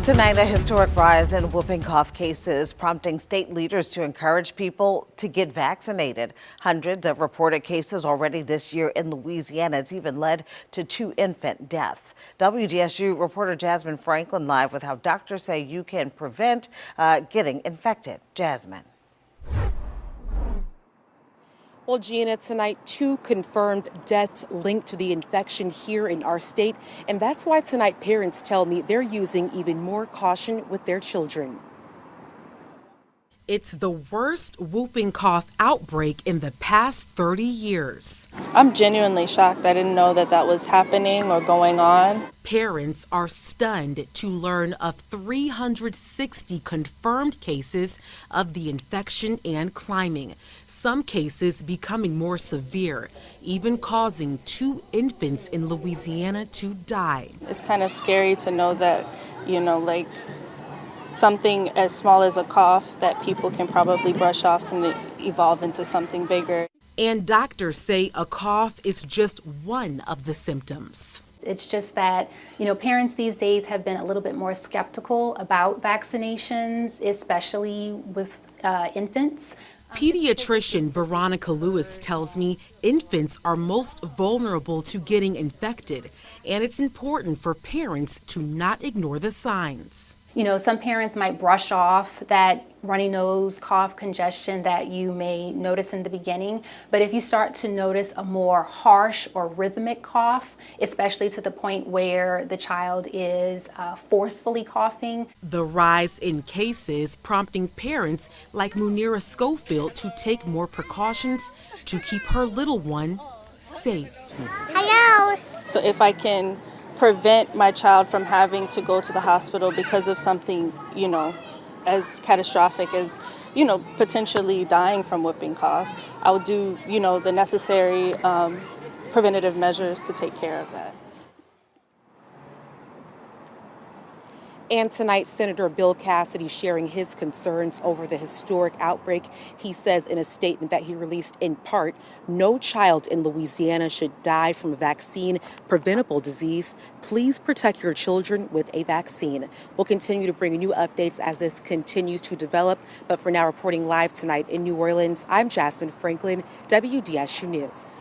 Tonight, a historic rise in whooping cough cases, prompting state leaders to encourage people to get vaccinated. Hundreds of reported cases already this year in Louisiana. It's even led to 2 infant deaths. WDSU reporter Jasmine Franklin live with how doctors say you can prevent getting infected. Jasmine. Well, Gina, tonight 2 confirmed deaths linked to the infection here in our state. And that's why tonight parents tell me they're using even more caution with their children. It's the worst whooping cough outbreak in the past 30 years. I'm genuinely shocked. I didn't know that was happening or going on. Parents are stunned to learn of 360 confirmed cases of the infection and climbing. Some cases becoming more severe, even causing 2 infants in Louisiana to die. It's kind of scary to know that, like something as small as a cough that people can probably brush off can evolve into something bigger. And doctors say a cough is just one of the symptoms. It's just that, parents these days have been a little bit more skeptical about vaccinations, especially with infants. Pediatrician Veronica Lewis tells me infants are most vulnerable to getting infected, and it's important for parents to not ignore the signs. Some parents might brush off that runny nose, cough, congestion that you may notice in the beginning. But if you start to notice a more harsh or rhythmic cough, especially to the point where the child is forcefully coughing. The rise in cases prompting parents like Munira Schofield to take more precautions to keep her little one safe. Hello. So if I can prevent my child from having to go to the hospital because of something, as catastrophic as, potentially dying from whooping cough, I would do, the necessary preventative measures to take care of that. And tonight, Senator Bill Cassidy sharing his concerns over the historic outbreak. He says in a statement that he released in part, no child in Louisiana should die from a vaccine-preventable disease. Please protect your children with a vaccine. We'll continue to bring you new updates as this continues to develop. But for now, reporting live tonight in New Orleans, I'm Jasmine Franklin, WDSU News.